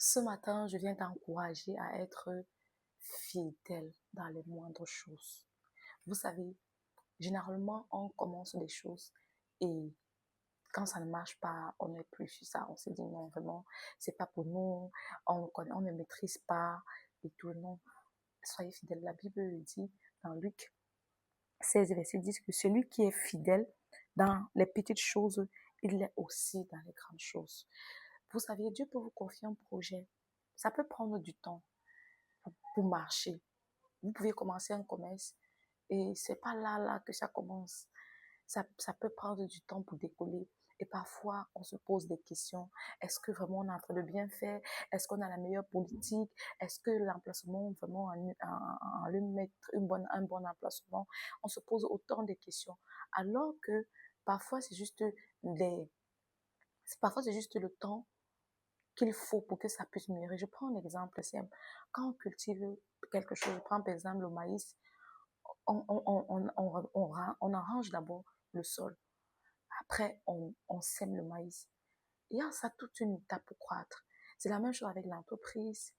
Ce matin, je viens t'encourager à être fidèle dans les moindres choses. Vous savez, généralement, on commence des choses et quand ça ne marche pas, on n'est plus sur ça. On se dit non, vraiment, c'est pas pour nous, on ne maîtrise pas et tout. Non, soyez fidèles. La Bible le dit dans Luc 16, verset 10 que celui qui est fidèle dans les petites choses, il l'est aussi dans les grandes choses. Vous savez, Dieu peut vous confier un projet. Ça peut prendre du temps pour marcher. Vous pouvez commencer un commerce et c'est pas là que ça commence. Ça peut prendre du temps pour décoller. Et parfois, on se pose des questions. Est-ce que vraiment on est en train de bien faire? Est-ce qu'on a la meilleure politique? Est-ce que l'emplacement, vraiment, en le mettre un bon emplacement? On se pose autant de questions. Alors que parfois, des, parfois, c'est juste le temps qu'il faut pour que ça puisse mûrir. Je prends un exemple simple. Quand on cultive quelque chose, je prends par exemple le maïs, on arrange d'abord le sol. Après, on sème le maïs. Il y a ça toute une étape pour croître. C'est la même chose avec l'entreprise.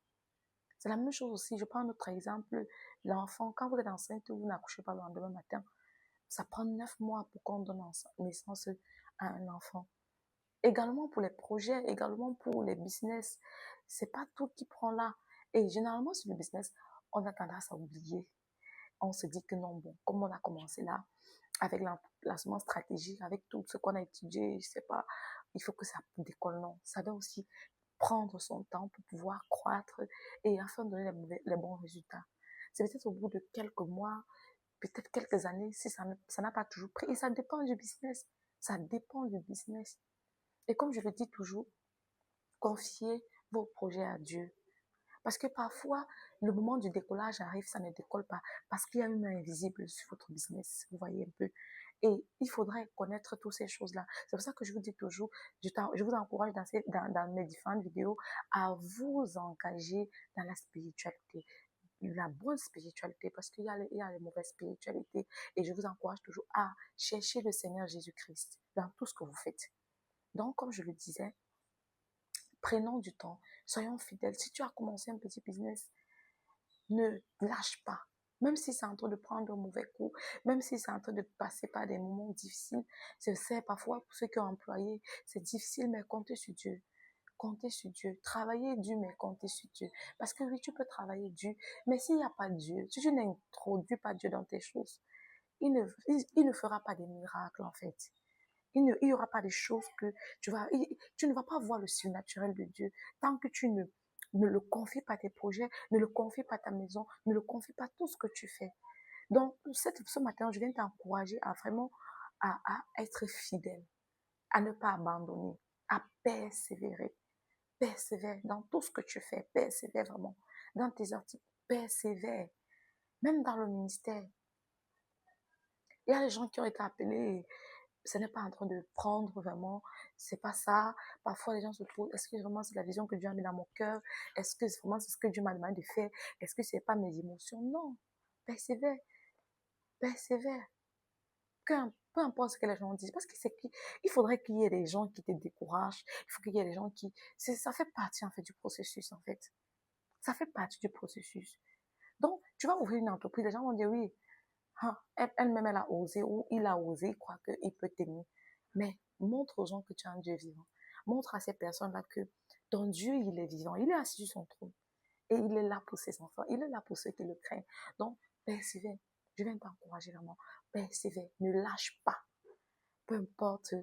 C'est la même chose aussi. Je prends un autre exemple. L'enfant, quand vous êtes enceinte, vous n'accouchez pas le lendemain matin. Ça prend 9 mois pour qu'on donne naissance à un enfant. Également pour les projets, également pour les business. C'est pas tout qui prend là. Et généralement, sur le business, on a tendance à oublier. On se dit que non, bon, comme on a commencé là, avec l'emplacement stratégique, avec tout ce qu'on a étudié, je sais pas, il faut que ça décolle, non. Ça doit aussi prendre son temps pour pouvoir croître et enfin donner les bons résultats. C'est peut-être au bout de quelques mois, peut-être quelques années, si ça n'a pas toujours pris. Et ça dépend du business. Ça dépend du business. Et comme je le dis toujours, confiez vos projets à Dieu. Parce que parfois, le moment du décollage arrive, ça ne décolle pas. Parce qu'il y a une main invisible sur votre business. Vous voyez un peu. Et il faudrait connaître toutes ces choses-là. C'est pour ça que je vous dis toujours, je vous encourage dans mes différentes vidéos à vous engager dans la spiritualité. La bonne spiritualité, parce il y a les mauvaises spiritualités. Et je vous encourage toujours à chercher le Seigneur Jésus-Christ dans tout ce que vous faites. Donc, comme je le disais, prenons du temps, soyons fidèles. Si tu as commencé un petit business, ne lâche pas. Même si c'est en train de prendre un mauvais coup, même si c'est en train de passer par des moments difficiles, je sais parfois pour ceux qui ont employé, c'est difficile, mais comptez sur Dieu. Comptez sur Dieu. Travaillez dur, mais comptez sur Dieu. Parce que oui, tu peux travailler dur, mais s'il n'y a pas Dieu, si tu n'introduis pas Dieu dans tes choses, il ne fera pas des miracles en fait. Il n'y aura pas des choses que tu ne vas pas voir le surnaturel de Dieu tant que tu ne le confies pas tes projets, ne le confies pas ta maison, ne le confies pas tout ce que tu fais. Donc, ce matin, je viens t'encourager à vraiment à être fidèle, à ne pas abandonner, à persévérer. Persévère dans tout ce que tu fais, persévère vraiment. Dans tes articles, persévère. Même dans le ministère. Il y a des gens qui ont été appelés, ce n'est pas en train de prendre vraiment, c'est pas ça. Parfois, les gens se posent, est-ce que vraiment c'est la vision que Dieu a mis dans mon cœur? Est-ce que vraiment c'est ce que Dieu m'a demandé de faire? Est-ce que c'est pas mes émotions? Non. Persévère, persévère. Peu importe ce que les gens disent, parce que il faudrait qu'il y ait des gens qui te découragent, il faut qu'il y ait des gens ça fait partie en fait du processus en fait. Ça fait partie du processus. Donc, tu vas ouvrir une entreprise, les gens vont dire oui, ah, elle-même, elle a osé ou il a osé, il croit qu'il peut t'aimer. Mais montre aux gens que tu es un Dieu vivant. Montre à ces personnes-là que ton Dieu, il est vivant. Il est assis sur son trône. Et il est là pour ses enfants. Il est là pour ceux qui le craignent. Donc, persévère. Je viens t'encourager vraiment. Persévère. Ne lâche pas. Peu importe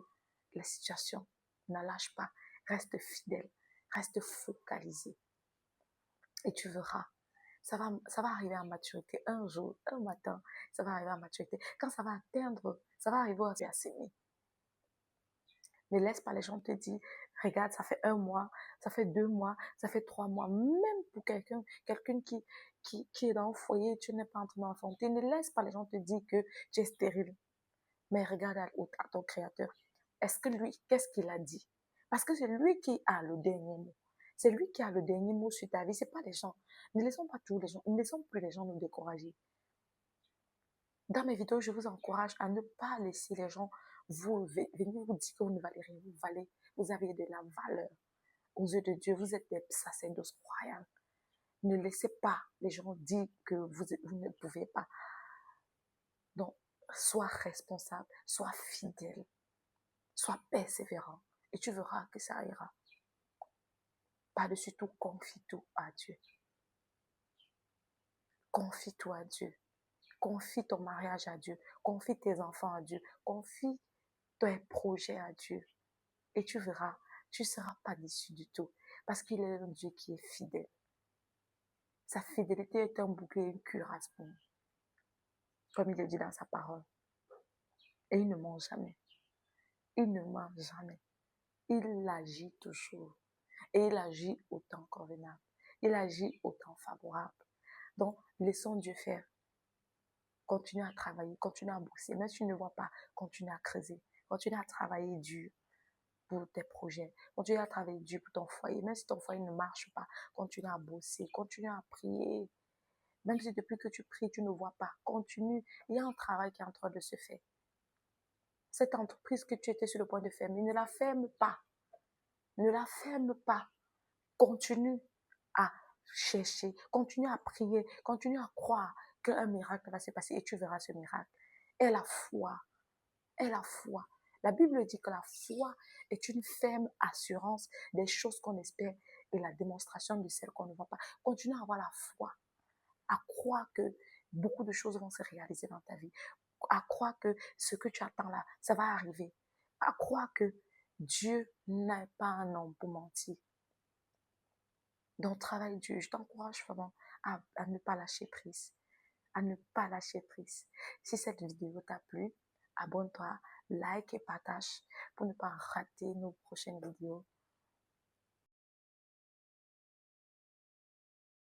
la situation. Ne lâche pas. Reste fidèle. Reste focalisé. Et tu verras ça va arriver à maturité un jour, un matin, ça va arriver à maturité. Quand ça va arriver à s'aimer. Ne laisse pas les gens te dire, regarde, ça fait un mois, ça fait 2 mois, ça fait 3 mois. Même pour quelqu'un qui est dans un foyer, tu n'es pas en train d'enfanter. Ne laisse pas les gens te dire que tu es stérile. Mais regarde à ton créateur. Est-ce que lui, qu'est-ce qu'il a dit? Parce que c'est lui qui a le dernier mot. C'est lui qui a le dernier mot sur ta vie, c'est pas les gens. Ne laissons pas tous les gens, ne laissons plus les gens nous décourager. Dans mes vidéos, je vous encourage à ne pas laisser les gens venir vous dire que vous ne valez rien. Vous avez de la valeur. aux yeux de Dieu, vous êtes des sacerdotes royaux. Ne laissez pas les gens dire que vous ne pouvez pas. Donc, sois responsable, sois fidèle, sois persévérant et tu verras que ça ira. Par-dessus tout, confie tout à Dieu. Confie tout à Dieu. Confie ton mariage à Dieu. Confie tes enfants à Dieu. Confie tes projets à Dieu. Et tu verras, tu ne seras pas déçu du tout. Parce qu'il est un Dieu qui est fidèle. Sa fidélité est un bouclier, une cuirasse pour nous. Comme il le dit dans sa parole. Et il ne ment jamais. Il ne ment jamais. Il agit toujours. Et il agit au temps convenable. Il agit au temps favorable. Donc, laissons Dieu faire. Continue à travailler, continue à bosser. Même si tu ne vois pas, continue à creuser. Continue à travailler dur pour tes projets. Continue à travailler dur pour ton foyer. Même si ton foyer ne marche pas, continue à bosser. Continue à prier. Même si depuis que tu pries, tu ne vois pas, continue. Il y a un travail qui est en train de se faire. Cette entreprise que tu étais sur le point de fermer, ne la ferme pas. Ne la ferme pas. Continue à chercher, continue à prier, continue à croire qu'un miracle va se passer et tu verras ce miracle. Et la foi, et la foi. La Bible dit que la foi est une ferme assurance des choses qu'on espère et la démonstration de celles qu'on ne voit pas. Continue à avoir la foi, à croire que beaucoup de choses vont se réaliser dans ta vie, à croire que ce que tu attends là, ça va arriver, à croire que Dieu n'est pas un homme pour mentir. Donc, travaille dur. Je t'encourage vraiment à ne pas lâcher prise. À ne pas lâcher prise. Si cette vidéo t'a plu, abonne-toi, like et partage pour ne pas rater nos prochaines vidéos.